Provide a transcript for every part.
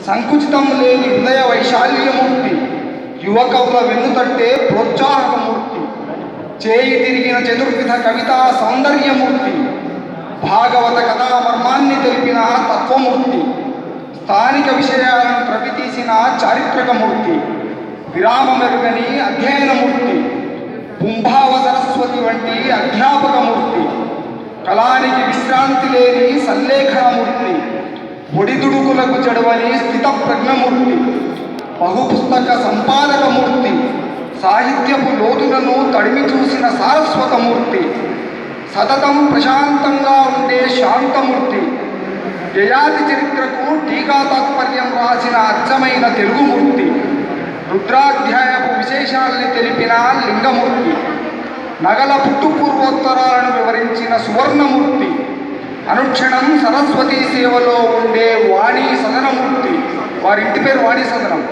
సంకుచితం లేని హృదయ వైశాల్యమూర్తి, యువకవుల వెన్నుతట్టే ప్రోత్సాహకమూర్తి, చేయి తిరిగిన చతుర్విధ కవితా సౌందర్యమూర్తి, భాగవత కథా మర్మాన్ని తెలిపిన తత్వమూర్తి, స్థానిక విషయాలను త్రవితీసిన చారిత్రకమూర్తి, విరామమెరుగని అధ్యయనమూర్తి, కుంభావ సరస్వతి వంటి అధ్యాపకమూర్తి, కళానికి విశ్రాంతి లేని సల్లేఖనమూర్తి, ఒడిదుడుకులకు చెడవని స్థితప్రజ్ఞమూర్తి, బహుపుస్తక సంపాదకమూర్తి, సాహిత్యపు లోతులను తడిమి చూసిన సారస్వతమూర్తి, సతతం ప్రశాంతంగా ఉండే శాంతమూర్తి, యయాతి చరిత్రకు టీకా తాత్పర్యం రాసిన అచ్చమైన తెలుగుమూర్తి, రుద్రాధ్యాయపు విశేషాల్ని తెలిపిన లింగమూర్తి, నగల పుట్టుపూర్వోత్తరాలను వివరించిన సువర్ణమూర్తి, అనుక్షణం సరస్వతీ సేవలో ఉండే వాణీ సదనమూర్తి, వారింటి పేరు వాణీ సదనం,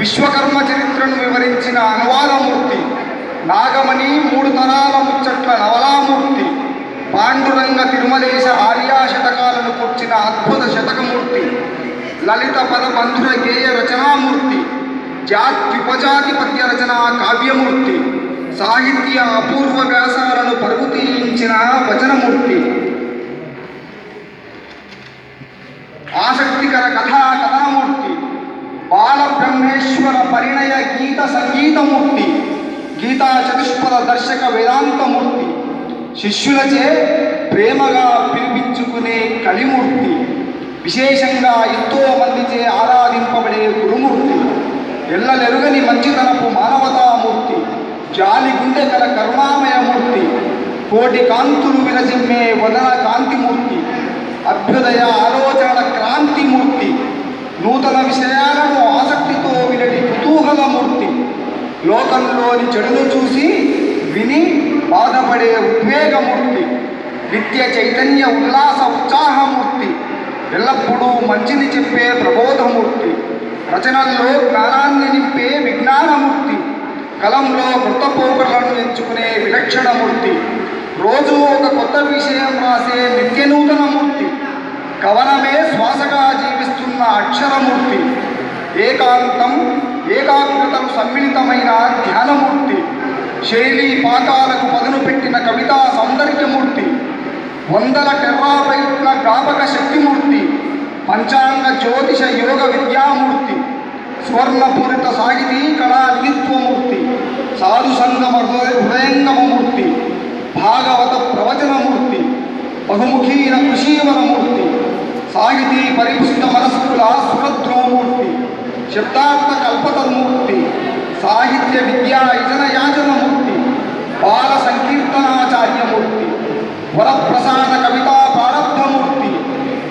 విశ్వకర్మ చరిత్రను వివరించిన అనువాదమూర్తి, నాగమణి 3 తరాల ముచ్చట్ల నవలామూర్తి, పాండురంగ తిరుమలేశ ఆర్యా శతకాలను కూర్చిన అద్భుత శతకమూర్తి, లలిత పద బంధుర గేయ రచనామూర్తి, జాత్యుపజాతి పద్య రచనా కావ్యమూర్తి, సాహిత్య అపూర్వ వ్యాసాలను పరుగు తీయించిన వచనమూర్తి, ఆసక్తికర కథామూర్తి, బాలబ్రహ్మేశ్వర పరిణయ గీత సంగీతమూర్తి, గీతా చతుష్పద దర్శక వేదాంతమూర్తి, శిష్యులచే ప్రేమగా పిలిపించుకునే కలిమూర్తి, విశేషంగా ఎంతో మందిచే ఆరాధింపబడే గురుమూర్తి, ఎల్లలెరుగని మంచితనపు మానవతామూర్తి, జాలి గుండె కల కరుణామయమూర్తి, కోటి కాంతులు విరజిమ్మే వదన కాంతిమూర్తి, అభ్యుదయ ఆలోచనల క్రాంతిమూర్తి, నూతన విషయాలను ఆసక్తితో వినటి కుతూహలమూర్తి, లోకంలోని చెడును చూసి విని బాధపడే ఉద్వేగమూర్తి, నిత్య చైతన్య ఉల్లాస ఉత్సాహమూర్తి, ఎల్లప్పుడూ మంచిని చెప్పే ప్రబోధమూర్తి, రచనల్లో జ్ఞానాన్ని నింపే విజ్ఞానమూర్తి, కలంలో కొత్త పోకడలను ఎంచుకునే విలక్షణమూర్తి, రోజు ఒక కొత్త విషయం రాసే నిత్య నూతనమూర్తి, కవనమే శ్వాసగా జీవిస్తున్న అక్షరమూర్తి, ఏకాంతం ఏకాగ్రతలు సమ్మిళితమైన ధ్యానమూర్తి, శైలి పాకాలకు పదును పెట్టిన కవితా సౌందర్యమూర్తి, 100 టెర్రాబైట్ల జ్ఞాపక శక్తిమూర్తి, పంచాంగ జ్యోతిష యోగ విద్యామూర్తి, స్వర్ణపూరిత సాహితీ కళా నిధిత్వమూర్తి, సాధు సంగమ హృదయంగమమూర్తి, భాగవత ప్రవచనమూర్తి, బహుముఖీన కృషీవరమూర్తి, సాహితీ పరిపుష్ట మనస్కుల సురద్రోమూర్తి, శబ్దార్థ కల్పతమూర్తి, సాహిత్య విద్యా యజన యాజనమూర్తి, బాల సంకీర్తనాచార్యమూర్తి, వరప్రసాద కవితా ప్రారబ్ధమూర్తి,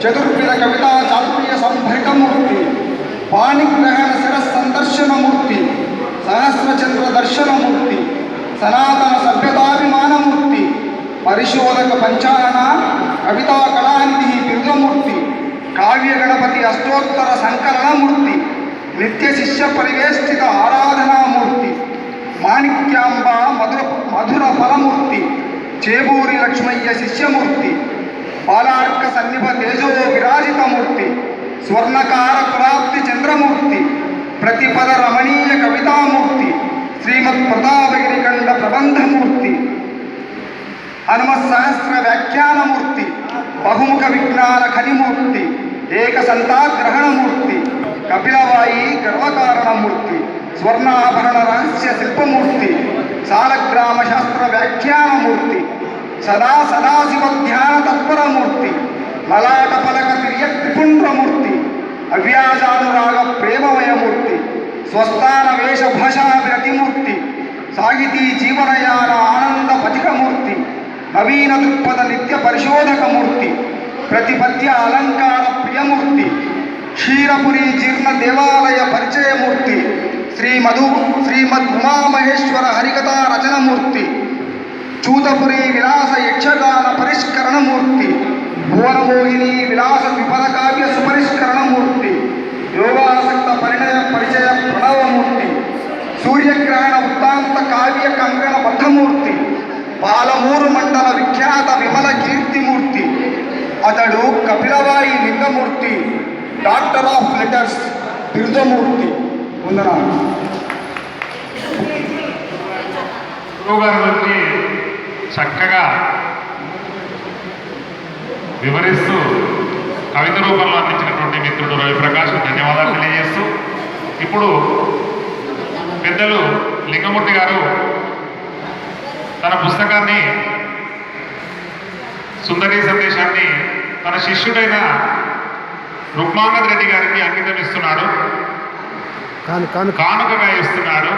చతుర్విధ కవితా చాతుర్య సంభరితమూర్తి, పాణిగ్రహణ శిరస్సందర్శనమూర్తి, సహస్రచంద్ర దర్శనమూర్తి, సనాతన సభ్యతాభిమానమూర్తి, పరిశోధక పంచాలన కవితా కళానిధి బిరుదమూర్తి, కావ్య గణపతి అష్టోత్తర సంకలనమూర్తి, నిత్య శిష్య పరివేష్టిత ఆరాధనామూర్తి, మాణిక్యాంబ మధుర ఫలమూర్తి, చేబూరి లక్ష్మయ్య శిష్యమూర్తి, బాలార్క సన్నిభ తేజో విరాజితమూర్తి, స్వర్ణకార కులాప్తి చంద్రమూర్తి, ప్రతిపద రమణీయ కవితామూర్తి, శ్రీమద్ ప్రతాపగిరికండ ప్రబంధమూర్తి, హనుమత్ సహస్ర వ్యాఖ్యానమూర్తి, బహుముఖ విజ్ఞాన ఖనిమూర్తి, ఏక సంతాగ్రహణమూర్తి, కపిలవాయి గర్వకారణమూర్తి, స్వర్ణాభరణ రహస్య శిల్పమూర్తి, సాలగ్రామ శాస్త్ర వ్యాఖ్యానమూర్తి, సదాశివ ధ్యాన తత్పరమూర్తి, లలాట పలక తిర్య త్రిపుండ్రమూర్తి, అవ్యాజానురాగ ప్రేమమయమూర్తి, స్వస్థాన వేష భాషా విరతిమూర్తి, సాహితీ జీవనయాన ఆనంద పథికమూర్తి, నవీన దృక్పథ నిత్య పరిశోధకమూర్తి, ప్రతిపద్య అలంకార ప్రియమూర్తి, క్షీరపురి జీర్ణ దేవాలయ పరిచయమూర్తి, శ్రీమద్ ఉమామహేశ్వర హరికథా రచనమూర్తి, చూతపురి విలాస యక్షగాన పరిష్కరణమూర్తి, భువనమోహిని విలాస విపద కావ్య సుపరిష్కరణమూర్తి, యోగాసక్త పరిచయ ప్రణవమూర్తి, సూర్యగ్రహణ వృత్తాంత కావ్య కంకణ బద్ధమూర్తి, పాలమూరు మండల విఖ్యాత విమల కీర్తిమూర్తి, అతడు Kapilavai Lingamurthy, doctor of letters బిరుదమూర్తి. వందనాలు. గురువు గారి గురించి చక్కగా వివరిస్తూ కవిత రూపంలో అందించినటువంటి మిత్రుడు రవిప్రకాష్ ధన్యవాదాలు తెలియజేస్తూ, ఇప్పుడు పెద్దలు లింగమూర్తి గారు తన పుస్తకాన్ని సుందరి సందేశాన్ని తన శిష్యుడైన రుక్మాంగద్ రెడ్డి గారికి అంకితం ఇస్తున్నాడు, కానుకగా ఇస్తున్నాడు.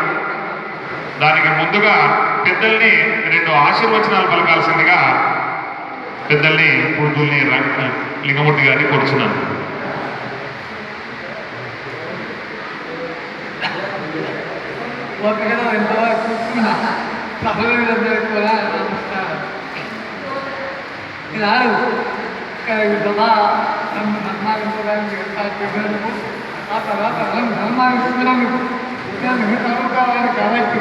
దానికి ముందుగా పెద్దల్ని 2 ఆశీర్వచనాలు పలకాల్సిందిగా పెద్దల్ని పూజల్ని లింగమూర్తి గారిని కోరుచున్నాను. ఆ తర్వాత ధర్మానికి కాబట్టి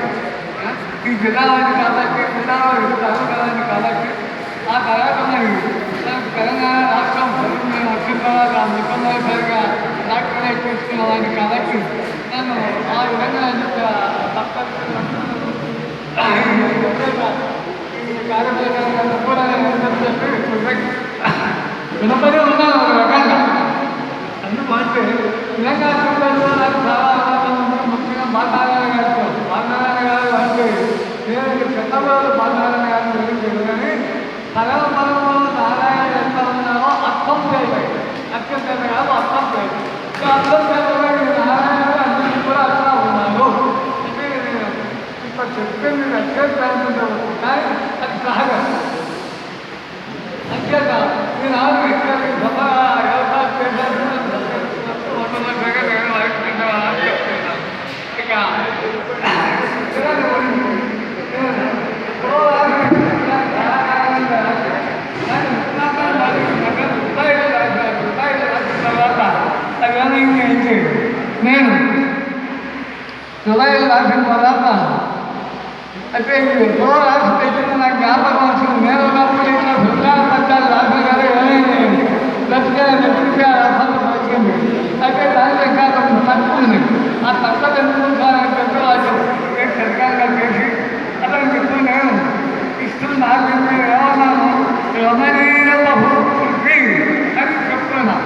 ఈ జిల్లావాది కాబట్టి జిల్లావాది చదువుకోవాలని కాబట్టి ఆ తర్వాత మరి తెలంగాణ రాష్ట్రం మేము వచ్చిన తర్వాత మొట్టమొదటిసారిగా డాక్టరేట్ చేసుకునేవాడిని కాబట్టి నేను ఆ విధంగా కార్యక్రమాలను కూడా వినపడి ఉన్నాను ఒక రకంగా. అందుకంటే తెలంగాణ ముఖ్యంగా బాలనారాయణ గారితో గారు అంటే నేను చంద్రబాబు బాలనారాయణ గారిని వివరించాను. కానీ సగం పరంలో నారాయణ ఎంత ఉన్నారో అర్థం చేయలేదు, అత్యంత కాదు అర్థం చేయలేదు. అర్థం చేయలేదు నారాయణ అన్నింటి కూడా అట్లా ఉన్నారు అంటే నేను ఇప్పుడు చెప్పింది అత్యంత కానీ అది సహజం. అంతేత నేను గొప్పగా వ్యవసాయం చేశాను. ఇక నేను జులైలో రాసిన తర్వాత అయితే ఎప్పుడో రాసి పెట్టిన నాకు జ్ఞాపకం వచ్చింది. నేను ఉన్నప్పుడు ఇట్లా సుల్తాన్ పట్టాలు రాసిన గారు ఏమైంది వచ్చింది. అయితే దాంట్లో ఇంకా కొంచెం తక్కువ ఆ తక్కువ ఎందుకు పెద్దవాళ్ళు సరికారుగా చేసి అతను చెప్తూ నేను ఇష్టం నాకు ఏమన్నాను రమణీయ బహుకృతి అని చెప్తున్నా.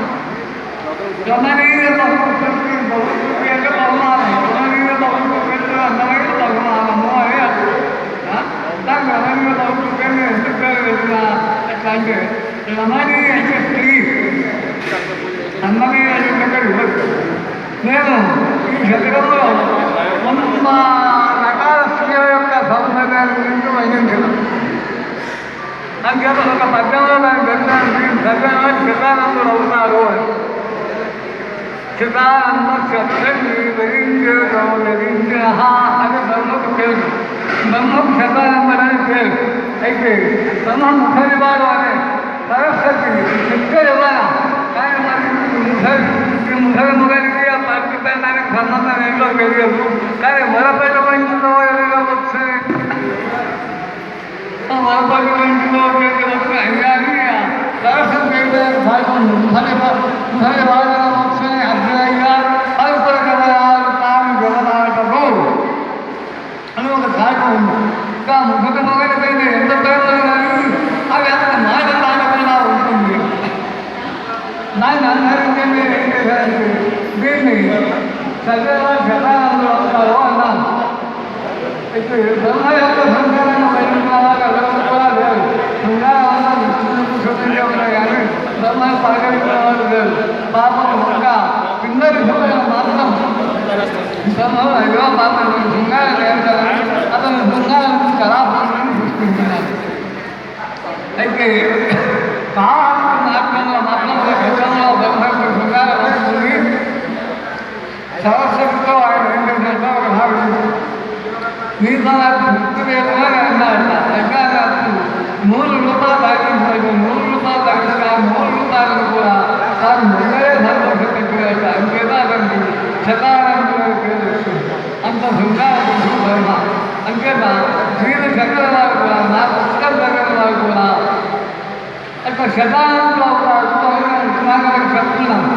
రమణీయ బహుకృతి బహుకృతి అంటే బహుమానం. రమణీయ బహుకృతి అందమైన బహుమానము అని నాకు రమణీయ బహుకృతి అని ఎందుకు పేరు పెట్టినా ఎట్లా అంటే రమణి అంటే స్త్రీ, అందమే అంటే విభక్తి. నేను ఈ శతకంలో 100 రకాల స్త్రీల యొక్క సౌందర్యాల గురించి వర్ణించాను. అందుచేత ఒక పద్యంలో దాన్ని పెట్టాను, చిదానందుడు అవుతారు అని. చిదానంద అని బ్రహ్మకు పేరు. బ్రహ్మకు శతానందడని పేరు. అయితే బ్రహ్మ ముఖ వివాదం అనే సరస్వతి శక్తి ఇవ్వాలా, కానీ మరి ముఖరికి ఆ పరిస్థితానికి సంబంధం ఏంటో తెలియదు. కానీ మొదపేట వంటిలో ఎవరిగా వచ్చాయి, మొదపేట వంటిలో వచ్చాయి కానీ సరస్వతి భాష ముఖ వివాదం వచ్చాయి. అర్థంగా పలుపుల కవరాలు తాను గెలనాటము అని ఒక శాఖ ఉంది. ఇంకా ముఖ మొగలిపైన ఎంత పేర్లు కానీ అవి అంత మాట తాగకుండా ఉంటుంది. దాన్ని అందరికీ మీరు ఏం చేశారంటే దీన్ని సజీవ శతానందులు అవుతారు అన్నాను. అయితే బ్రహ్మ యొక్క సంతానం వైకుంఠాలకు ఎవరు కూడా లేరు. శృంగారంలో విష్ణువుకు శుద్ధిగా ఉన్నాయి కానీ బ్రహ్మను పలకరించిన వాళ్ళు లేరు. పాపం ఒక కిందరి మాత్రం బ్రహ్మలో అయ్యో పాపం శృంగారం లేదు కదా, అతను శృంగారం కళాపూర్ణాన్ని సృష్టించినారు. అయితే మార్గంలో మాత్రం గతంలో బ్రహ్మకు శృంగారం వస్తుంది. సరస్వతితో ఆయన ఏం చేసినట్టు ఒక భావించారు. మీతో నాకు వృత్తి వేరుగా అన్నారట. అయితే నాకు 100 రూపాయలు తగ్గించారు. 100 రూపాయలు తగ్గిన 100 రూపాయలను కూడా తాను ముందరే సంతోషపెట్టినట్టు. అంతేత అతనికి శతానందుల పేరు వస్తుంది. అంత శృంగారం ధర్మ. అంతేత వీరు చక్కెర వారు కూడా నా పుస్తకం చక్కెర వారు కూడా అక్కడ శతానంలో చెప్తున్నాను.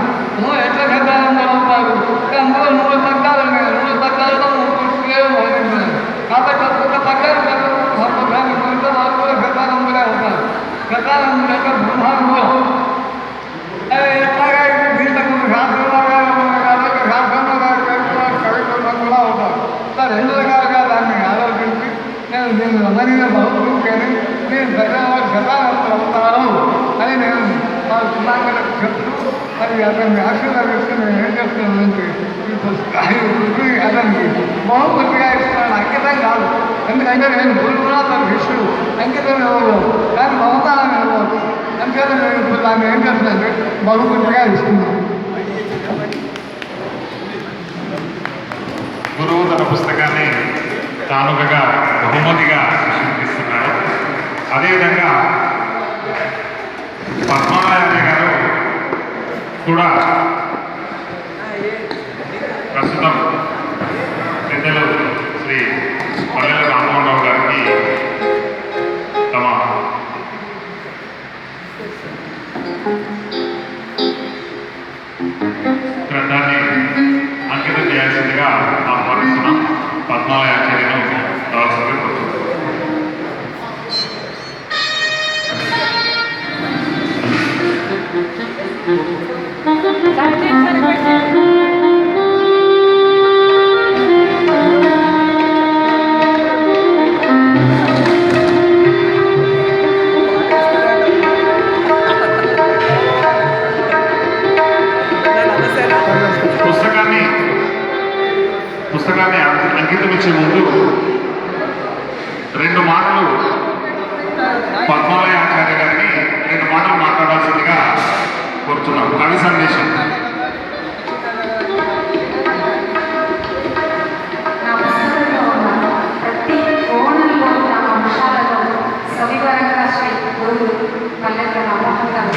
మీ ఆశీర్వాదిస్తే నేను ఏం చేస్తున్నానంటే అతనికి బహుమతిగా ఇస్తున్నాను, అంకితం కాదు. ఎందుకంటే నేను గురువులా తన శిష్యుడు, అంకితం ఇవ్వలేదు కానీ బహుమానం ఇవ్వవచ్చు. అందుకని నేను ఇప్పుడు దాన్ని ఏం చేస్తున్నానంటే బహుమతిగా ఇస్తున్నాను. గురువు తన పుస్తకాన్ని కానుకగా బహుమతిగా శిష్యుడికి ఇస్తున్నాడు. అదేవిధంగా పద్మాలయ గారు కూడా ప్రస్తుతం పెద్దలు శ్రీ పల్లెల రామ్మోహన్ రావు గారికి తమ గ్రంథాన్ని అంకితం చేయాల్సిందిగా ఆహ్వానిస్తున్నాం. పద్మాలయ ఆచార్యను రావాల్సిందిగా కోరుతున్నాం. పుస్తకాన్ని అంకితం ఇచ్చే ముందు 2 మాటలు పద్మాలయ ఆచార్య గారిని 2 మాటలు మాట్లాడాల్సిందిగా కోరుతున్నాం. కవి సందేశం. నా పుస్తకంలో ఉన్న ప్రతి కోణంలో ఉన్న అంశాలలో సవివరంగా శ్రీ గురువు పల్లెల రామ్మోహన్ గారు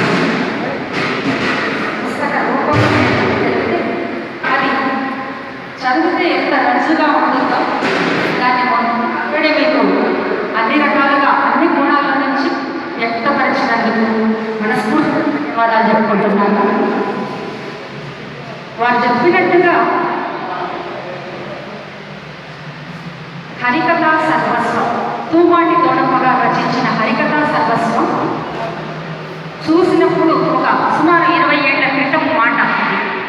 పుస్తక రూపంలో అది చదివితే ఎంత రచుగా ఉంటుందో దాన్ని అక్కడే మీకు అన్ని రకాలుగా అన్ని కోణాల నుంచి వ్యక్తపరిచినందుకు మనస్ఫూర్తి ధన్యవాదాలు చెప్పుకుంటున్నాను. వారు చెప్పినట్టుగా హరికథా సర్వస్వం తూమాటి తోడమ్మగా రచించిన హరికథా సర్వస్వం చూసినప్పుడు ఒక సుమారు